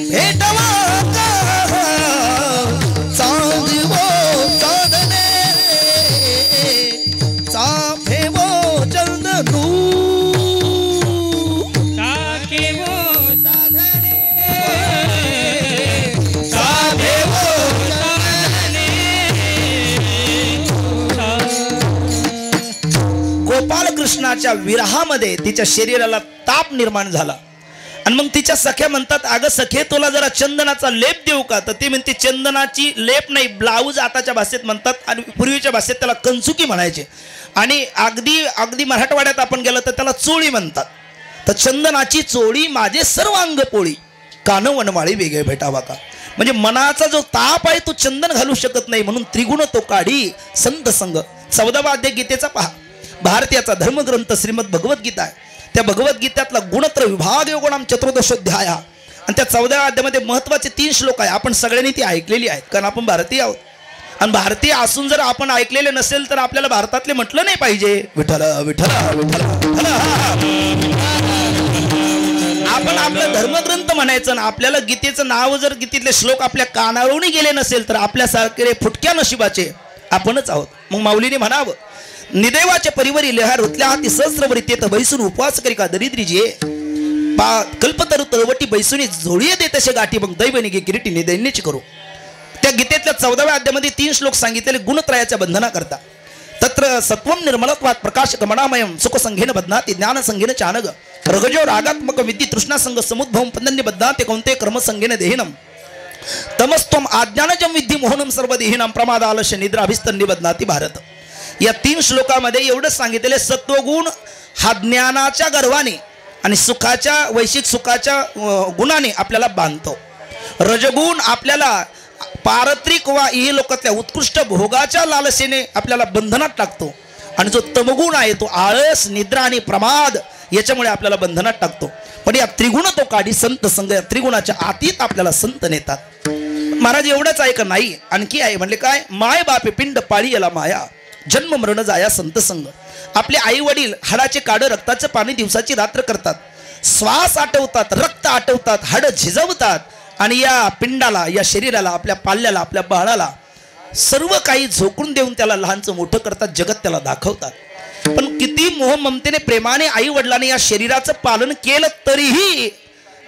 भेटवा चांदवो चांदणे चाफेवो चंदनू चाकेवो साधने चाफेवो चंदने. गोपाल कृष्णाच्या विरहामध्ये तिच्या शरीराला ताप निर्माण झाला आणि मग तिच्या सख्या म्हणतात अगं सखे तुला जरा चंदनाचा लेप देऊ का. तर ती म्हणते चंदनाची लेप नाही ब्लाऊज आताच्या भाषेत म्हणतात आणि पूर्वीच्या भाषेत त्याला कंचुकी म्हणायचे. आणि अगदी अगदी मराठवाड्यात आपण गेलं तर त्याला चोळी म्हणतात. तर चंदनाची चोळी माझे सर्व अंग पोळी कानवनमाळी वेगळे भेटावा का. म्हणजे मनाचा जो ताप आहे तो चंदन घालू शकत नाही म्हणून त्रिगुण तो काढी संत संग. 14वा अध्याय गीतेचा पहा. भारतीयाचा धर्मग्रंथ श्रीमद भगवद्गीता आहे. त्या भगवद्गीतेतला गुणत्र विभाग योगुणाम चतुर्दशोध्याय आणि त्या 14व्या अध्यायामध्ये महत्त्वाचे 3 श्लोक आहे. आपण सगळ्यांनी ती ऐकलेली आहेत कारण आपण भारतीय आहोत. आणि भारतीय असून जर आपण ऐकलेले नसेल तर आपल्याला भारतातले म्हटलं नाही पाहिजे विठ्ठल विठ्ठल विठ्ठल विठ्ठल. आपण आपलं धर्मग्रंथ म्हणायचं ना. आपल्याला गीतेचं नाव जर गीतेतले श्लोक आपल्या कानावरून गेले नसेल तर आपल्यासारखे फुटक्या नशिबाचे आपणच आहोत. मग माऊलीने म्हणावं निदेवाच्या परिवारी लेहा रुतल्या हाती सहस्रवरी तेथ बैसून उपवास करी का दरिद्री जे कल्पतरु तळवटी बैसुनी जोडीये दे तसे गाठी मग दैवनी गे किरीटी निदैन्याची करू. त्या गीतेतल्या 14व्या अध्यायामध्ये 3 श्लोक सांगितलेले गुणत्रयाच्या बंधना करता. तत्र सत्वम निर्मलत्वात प्रकाश गमनामयम सुख संघेन बदनाती ज्ञान संघेन चानग रगजो रागात्मक विद्धी तृष्णा संघ समुद्भवम पंदन्य बदनाते कौंते कर्म संघेन देहिनम तमस्त्वम आज्ञानजम विद्धी मोहनम सर्व देहिनम प्रमाद आलस्य निद्रा अभिस्तन्य बदनाती भारत. या 3 श्लोकामध्ये एवढंच सांगितलेले सत्वगुण हा ज्ञानाच्या गर्वाने आणि सुखाच्या वैश्विक सुखाच्या गुणाने आपल्याला बांधतो. रजगुण आपल्याला पारत्रिक वा इह लोकातल्या उत्कृष्ट भोगाच्या लालसेने आपल्याला बंधनात टाकतो. आणि जो तमगुण आहे तो आळस निद्रा आणि प्रमाद याच्यामुळे आपल्याला बंधनात टाकतो. पण या त्रिगुण तो काढी संत संग या त्रिगुणाच्या आतीत आपल्याला संत नेतात. महाराज एवढंच आहे का नाही आणखी आहे म्हणले काय माय बापे पिंड पाळी याला माया जन्म मरण जाया संत संग. आपले आई वडील हाडाचे काढ रक्ताचं पाणी दिवसाची रात्र करतात. श्वास आटवतात रक्त आटवतात हाड झिजवतात आणि या पिंडाला या शरीराला आपल्या पाल्याला आपल्या बाळाला सर्व काही झोकून देऊन त्याला लहानचं मोठं करतात. जगत त्याला दाखवतात. पण किती मोह ममतेने प्रेमाने आई वडिलांनी या शरीराचं पालन केलं तरीही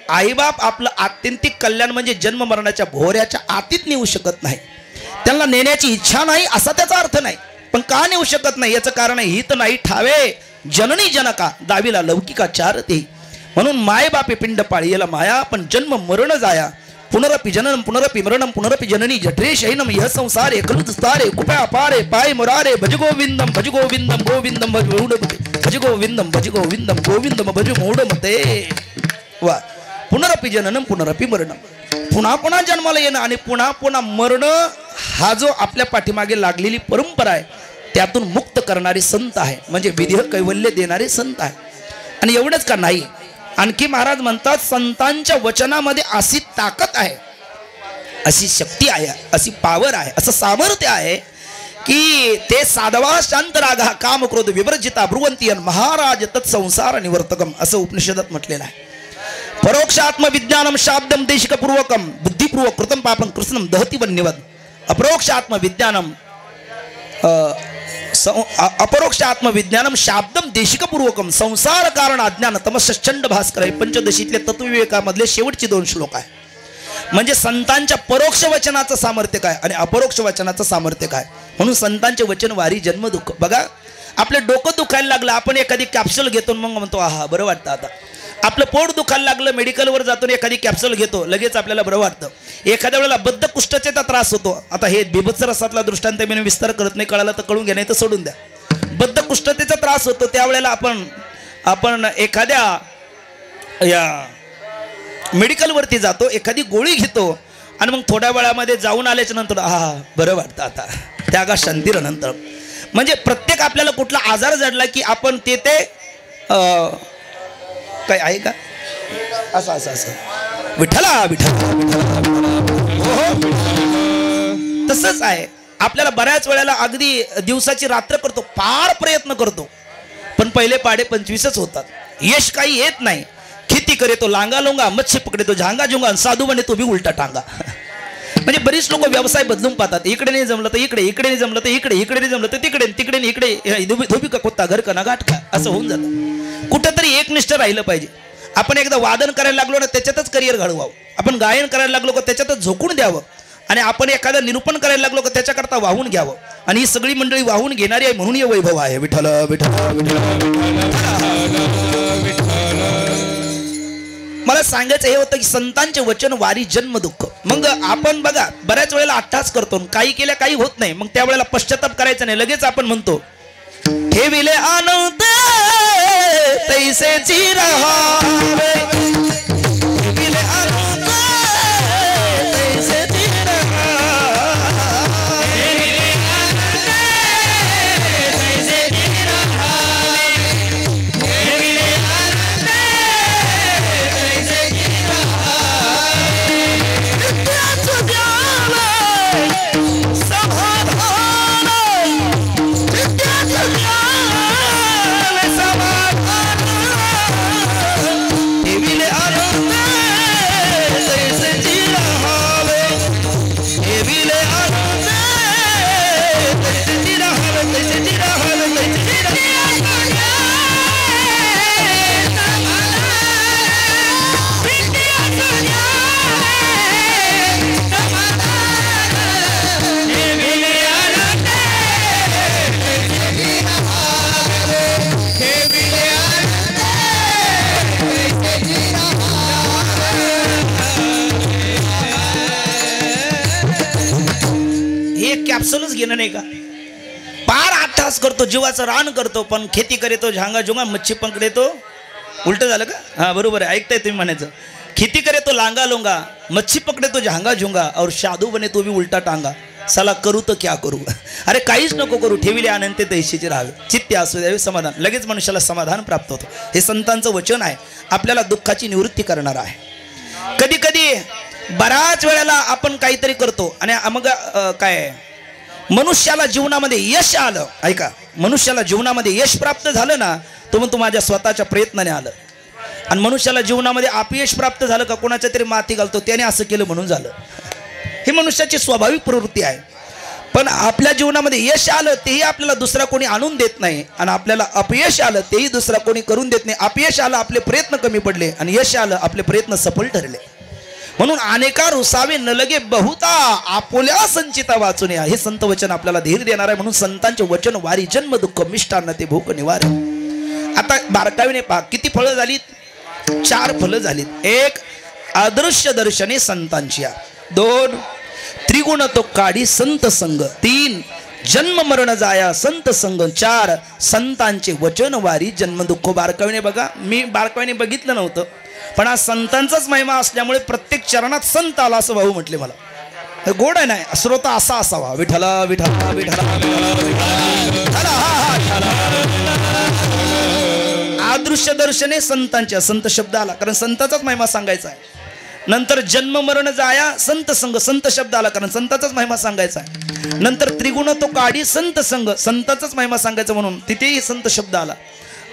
आईबाप आपलं आत्यंतिक कल्याण म्हणजे जन्म मरणाच्या भोऱ्याच्या आतीत नेऊ शकत नाही. त्यांना नेण्याची इच्छा नाही असा त्याचा अर्थ नाही. पण का नेऊ शकत नाही याचं कारण आहे हित नाही ठावे जननी जनका दावीला लौकिका चारते. म्हणून माय बापे पिंड पाळीला माया पण जन्म मरण जाया पुनरपि जननम पुनरपि मरणम पुनरपि जननी जठरे शयनम यह संसारे कलुस्तारे कुपया पारे पाय मुरारे भज गोविंदम भज गोविंदम गोविंदम भज मूढमते भज गोविंदम भज गोविंदम गोविंदम भज मूढमते. वा पुनरपि जननम पुनरपि मरणम पुन्हा पुन्हा जन्माला येणं आणि पुन्हा पुन्हा मरणं हा जो आपल्या पाठीमागे लागलेली परंपरा आहे त्यातून मुक्त करणारे संत आहे म्हणजे विदेह कैवल्य देणारे संत आहे. आणि एवढंच का नाही आणखी महाराज म्हणतात संतांच्या वचनामध्ये अशी ताकद आहे अशी शक्ती आहे, अशी पावर आहे, असं सामर्थ्य आहे की ते साधवा शांतरागा काम क्रोध विवर्जिता ब्रुवंतीयन महाराज तत्संसार निवर्तकम असं उपनिषदात म्हटलेलं आहे. परोक्षात्म विज्ञानम शाब्दम देशिकपूर्वकम बुद्धिपूर्वक कृतम पापम कृष्णम दहती वन्यवद. अपरोक्षात्म विज्ञानम अपरोक्षात्म विज्ञानम शाब्दम देशिकपूर्वकम संसार कारण अज्ञान तमश्चंड भास्कर. पंचदशीतले तत्वविवेकामधले शेवटचे 2 श्लोक आहे. म्हणजे संतांच्या परोक्ष वचनाचं सामर्थ्य काय आणि अपरोक्ष वचनाचं सामर्थ्य काय. म्हणून संतांचे वचन वारी जन्म दुःख. बघा आपलं डोकं दुखायला लागलं, आपण एखादी कॅप्सूल घेतो मग म्हणतो आहा बरं वाटतं. आता आपलं पोट दुखायला लागलं, मेडिकलवर जातो एखादी कॅप्सूल घेतो, लगेच आपल्याला बरं वाटतं. एखाद्या वेळेला बद्धकुष्ठाचा त्रास होतो. आता हे बिभत्स रसातला दृष्टांत मी विस्तार करत नाही, कळाला तर कळून घ्या, नाही तर सोडून द्या. बद्धकुष्ठतेचा त्रास होतो त्यावेळेला आपण एखाद्या या मेडिकलवरती जातो, एखादी गोळी घेतो आणि मग थोड्या वेळामध्ये जाऊन आल्याच्या नंतर बरं वाटतं आता त्यागा शांतीनंतर. म्हणजे प्रत्येक आपल्याला कुठला आजार जडला की आपण ते काय आहे का असं असं असं विठ्ठला विठ्ठला तसंच आहे. आपल्याला बऱ्याच वेळेला अगदी दिवसाची रात्र करतो, फार प्रयत्न करतो, पण पहिले पाडे 25च होतात. यश काही येत नाही. खेती करे तो लांगा लोंगा, मच्छी पकडे तो झांगा झुंगा, साधू बने तो भी उलटा टांगा. म्हणजे बरीच लोक व्यवसाय बदलून पाहतात. इकडे नाही जमलं तर इकडे, इकडे नाही जमलं तर इकडे, इकडे नाही जमलं तर तिकडे, तिकडे नाही इकडे, धोबी का कोत्ता घर का ना गाठ का असं होऊन जातं. कुठंतरी एकनिष्ठ राहिलं पाहिजे. आपण एकदा वादन करायला लागलो ना त्याच्यातच करिअर घडवावं. आपण गायन करायला लागलो का त्याच्यातच झोकून द्यावं. आणि आपण एखादं निरूपण करायला लागलो का त्याच्याकरता वाहून घ्यावं. आणि ही सगळी मंडळी वाहून घेणारी आहे म्हणून हे वैभव आहे. विठ्ठल विठ्ठल. मला सांगायचं हे होतं की संतांचे वचन वारी जन्म दुःख. मग आपण बघा बऱ्याच वेळेला अट्टास करतो, काही केल्या काही होत नाही, मग त्यावेळेला पश्चाताप करायचा नाही. लगेच आपण म्हणतो ठेविले आनंद तैसेची रहावे, ठेविले आनंद तैसेची कॅप्सूलच घेणं नाही का. पार अट्टास करतो, जीवाचं रान करतो, पण खेती करे तो झांगा झुंगा, मच्छी पकडे तो उलट झालं का. हा बरोबर आहे, ऐकताय तुम्ही म्हणायचं. खेती करे तो लांगा लोंगा, मच्छी पकडे तो झांगा झुंगा, और साधू बने तो भी उलटा टांगा. साला करू तर क्या करू. अरे काहीच नको करू, ठेविले आनंद तैशीचे राहावे, चित्ते असू द्यावे समाधान. लगेच मनुष्याला समाधान प्राप्त होतं. हे संतांचं वचन आहे, आपल्याला दुःखाची निवृत्ती करणार आहे. कधी कधी बऱ्याच वेळेला आपण काहीतरी करतो आणि मग काय मनुष्याला जीवनामध्ये यश आलं. ऐका, मनुष्याला जीवनामध्ये यश प्राप्त झालं ना, तो म्हणतो माझ्या स्वतःच्या प्रयत्नाने आलं. आणि मनुष्याला जीवनामध्ये अपयश प्राप्त झालं का कोणाच्या तरी माती घालतो, त्याने असं केलं म्हणून झालं. ही मनुष्याची स्वाभाविक प्रवृत्ती आहे. पण आपल्या जीवनामध्ये यश आलं तेही आपल्याला दुसरा कोणी आणून देत नाही, आणि आपल्याला अपयश आलं तेही दुसरा कोणी करून देत नाही. अपयश आलं आपले प्रयत्न कमी पडले, आणि यश आलं आपले प्रयत्न सफल ठरले. म्हणून अनेका रुसावे न लगे बहुता आपोल्या संचिता वाचून या. हे संत वचन आपल्याला धीर देणार आहे. म्हणून संतांचे वचन वारी जन्म दुःख मिष्टान्न ते भूक निवार. आता बारकावीने पहा किती फळं झालीत. 4 फळं झालीत. 1 अदृश्य दर्शने संतांची, 2 त्रिगुण तो काढी संत संग, 3 जन्म मरण जाया संत संग, 4 संतांचे वचन वारी जन्म दुःख. बारकावीने बघा, मी बारकावीने बघितलं नव्हतं, पण आज संतांचाच महिमा असल्यामुळे प्रत्येक चरणात संत आला असं भाऊ म्हटले. मला गोड आहे नाही, श्रोता असा असावा. विठ्ठला विठ्ठला विठ्ठला अदृश्य दर्शने संतांच्या. संत शब्द आला कारण संतांचाच महिमा सांगायचा आहे. नंतर जन्म मरण जाया संत संग, संत शब्द आला कारण संताचाच महिमा सांगायचा आहे. नंतर त्रिगुण तो काढी संत संग, संताचाच महिमा सांगायचा म्हणून तिथेही संत शब्द आला.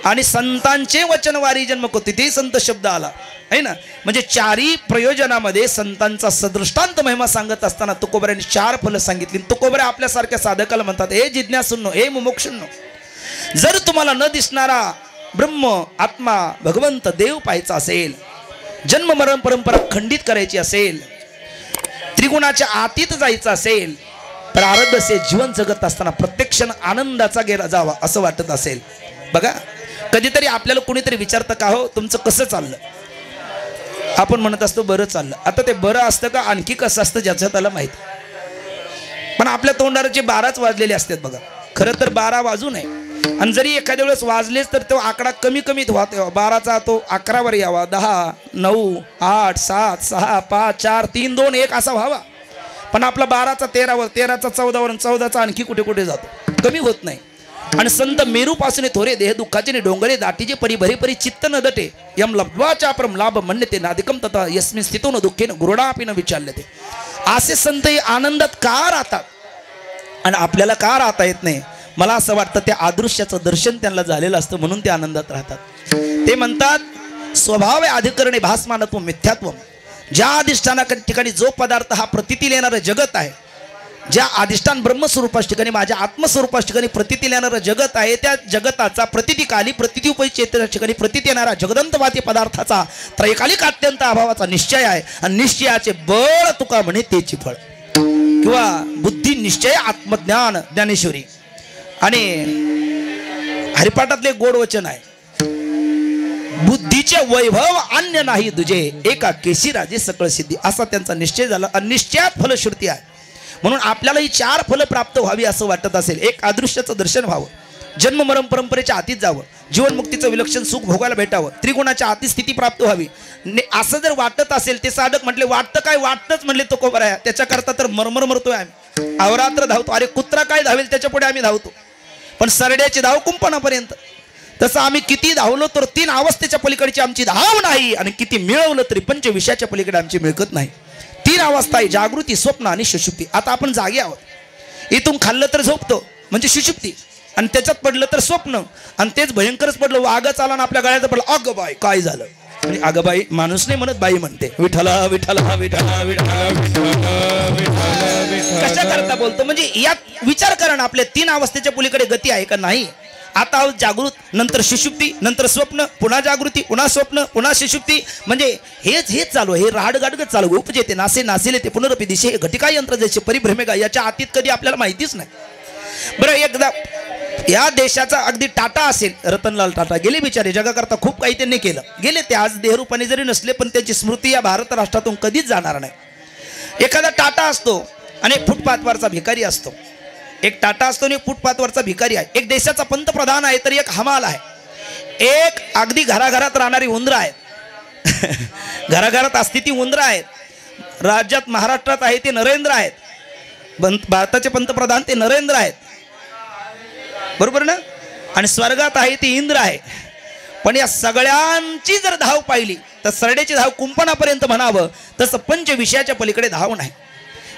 आणि संतांचे वचन वारी जन्म को, तिथेही संत शब्द आला आहे ना. म्हणजे चारही प्रयोजनामध्ये संतांचा सदृष्टांत महिमा सांगत असताना तुकोबऱ्यांनी 4 फलं सांगितली. तुकोबऱ्या आपल्यासारख्या साधकाला म्हणतात, हे जिज्ञासूंनो, हे मुमुक्षूंनो, जर तुम्हाला न दिसणारा ब्रह्म, आत्मा, भगवंत, देव पाहायचा असेल, जन्म मरण परंपरा खंडित करायची असेल, त्रिगुणाच्या आतीत जायचं असेल, प्रारब्ध असे जीवन जगत असताना प्रत्येक क्षण आनंदाचा गेला जावा असं वाटत असेल. बघा, कधीतरी आपल्याला कोणीतरी विचारतं का हो तुमचं कसं चाललं, आपण म्हणत असतो बरं चाललं. आता ते बरं असतं का आणखी कसं असतं ज्याचं त्याला माहिती. पण आपल्या तोंडाचे 12च वाजलेले असतात बघा. खरं तर 12 वाजू नये, आणि जरी एखाद्या वेळेस वाजलेच तर तो आकडा कमी कमीत व्हावा. 12चा तो 11वर यावा, 10, 9, 8, 7, 6, 5, 4, 3, 2, 1 असा व्हावा. पण आपला 12चा 13वर, 13चा 14वर, 14चा आणखी कुठे कुठे जातो, कमी होत नाही. आणि संत मेरूपासून थोरे देह दुःखाचे डोंगरे दाटीचे परी भरे परी चित्त न दटे यम लब्ध्वाचा परम लाभ म्हणते नादिकम तथा यस्मिन स्थितो न दुःखेन गुरुडापी न विचारले. असे संत आनंदात का राहतात आणि आपल्याला का राहता येत नाही. मला असं वाटतं त्या अदृश्याचं दर्शन त्यांना झालेलं असतं म्हणून ते आनंदात राहतात. ते म्हणतात स्वभाव अधिकरणे भासमानत्व मिथ्यात्व. ज्या अधिष्ठाना ठिकाणी जो पदार्थ हा प्रतीतील येणारं जगत आहे, ज्या अधिष्ठान ब्रह्मस्वरूपाच्या ठिकाणी माझ्या आत्मस्वरूपाच्या ठिकाणी प्रतीतील येणारं जगत आहे, त्या जगताचा प्रतिकाली प्रतिउपय चेतनाच्या ठिकाणी प्रतीत येणारा जगदंतवादी पदार्थाचा त्रैकालिक अत्यंत अभावाचा निश्चय आहे. आणि निश्चयाचे बळ तुका म्हणे तेची फळ, किंवा बुद्धी निश्चय आत्मज्ञान ज्ञानेश्वरी. आणि हरिपाठातले गोड वचन आहे, बुद्धीचे वैभव अन्य नाही तुझे, एका केशी राजे सकळ सिद्धी. असा त्यांचा निश्चय झाला. अनिश्चयात फलश्रुती आहे. म्हणून आपल्याला ही 4 फलं प्राप्त व्हावी असं वाटत असेल. एक, अदृश्याचं दर्शन व्हावं, जन्म मरण परंपरेच्या आतीत जावं, जीवनमुक्तीचं विलक्षण सुख भोगायला भेटावं, त्रिगुणाच्या आती स्थिती प्राप्त व्हावी. असं जर वाटत असेल, ते साधक म्हटले वाटतं काय, वाटतंच म्हणले तो कोबरा आहे. त्याच्याकरता तर मरमर मरतोय आम्ही, अवरात्र धावतो. अरे कुत्रा काय धावेल त्याच्या पुढे आम्ही धावतो, पण सरड्याची धाव कुंपणापर्यंत. तसं आम्ही किती धावलो तर 3 अवस्थेच्या पलीकडची आमची धाव नाही, आणि किती मिळवलं तरी 5 विषयाच्या पलीकडे आमची मिळकत नाही. 3 अवस्था आहे, जागृती, स्वप्न आणि सुषुप्ती. आता आपण जागे आहोत. इथून खाल्लं तर झोपतो म्हणजे सुषुप्ती, आणि त्याच्यात पडलं तर स्वप्न, आणि तेच भयंकरच पडलं, वाघच आला ना आपल्या गळ्यात पडलं, अगं बाई काय झालं. म्हणजे अगं बाई माणूस नाही म्हणत, बाई म्हणते. विठ्ठला विठ्ठला विठ्ठला कशा करता बोलतो, म्हणजे यात विचार करा ना, आपल्या 3 अवस्थेच्या पलीकडे गती आहे का नाही. आता आहोत जागृत, नंतर सुषुप्ती, नंतर स्वप्न, पुन्हा जागृती, पुन्हा स्वप्न, पुन्हा सुषुप्ती. म्हणजे हेच चालू आहे. हे राडगाडगत चालू. उपजेते नासे नासेले ते पुनरपी दिशे घटिका यंत्र जैसे परिभ्रमेगा. याच्या आतीत कधी आपल्याला माहितीच नाही. बरं, एकदा या देशाचा अगदी टाटा असेल, रतनलाल टाटा गेले बिचारे, जगाकरता खूप काही त्यांनी केलं. गेले ते आज देहरूपाने जरी नसले, पण त्यांची स्मृती या भारत राष्ट्रातून कधीच जाणार नाही. एखादा टाटा असतो आणि एक फुटपाथवरचा भिकारी असतो. एक टाटा असतो आणि एक फुटपाथवरचा भिकारी आहे. एक देशाचा पंतप्रधान आहे तर एक हमाल आहे. एक अगदी घराघरात राहणारी उंदरं आहेत. घराघरात असती ती उंदरं आहेत. राज्यात महाराष्ट्रात आहे ते नरेंद्र आहेत. भारताचे पंतप्रधान ते नरेंद्र आहेत, बरोबर ना. आणि स्वर्गात आहे ते इंद्र आहे. पण या सगळ्यांची जर धाव पाहिली तर सरड्याची धाव कुंपणापर्यंत म्हणावं, तसं 5 विषयाच्या पलीकडे धाव नाही.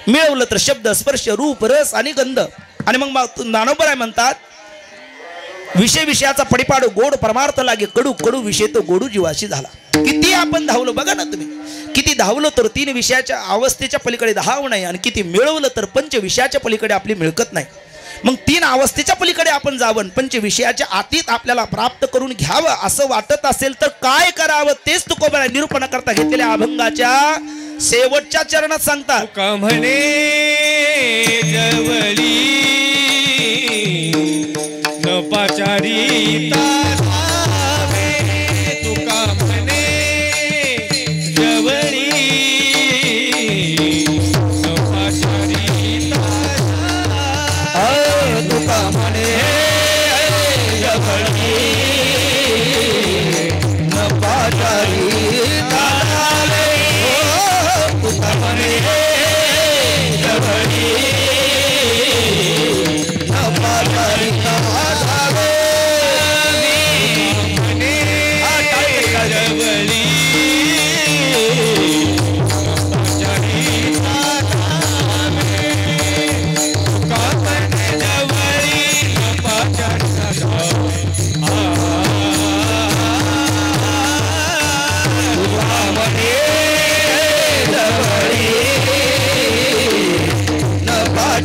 मिळवलं तर शब्द, स्पर्श, रूप, रस आणि गंध. आणि मग ज्ञानोबराय म्हणतात, विषय विषयाचा पडिपाडू गोड परमार्थ लागे कडू, कडू विषय तो गोडू जीवाशी झाला. किती आपण धावलो बघा ना तुम्ही. किती धावलो तर 3 विषयाच्या अवस्थेच्या पलीकडे धाव नाही, आणि किती मिळवलं तर 5 विषयाच्या पलीकडे आपली मिळकत नाही. मग 3 अवस्थेच्या पलीकडे आपण जावं, 5 विषयाच्या आतीत आपल्याला प्राप्त करून घ्यावं असं वाटत असेल तर काय करावं, तेच तुकोबरा निरूपणा करता घेतलेल्या अभंगाच्या शेवटच्या चरणात सांगतात. तुका म्हणे जवळी न पाचारी तासावे, तुका म्हणे जवळी न पाचारी तासावे, तुका म्हणे जवळी न पाचारी तासावे, तुका म्हणे जवळी न पाचारी तासावे.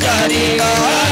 पाचारी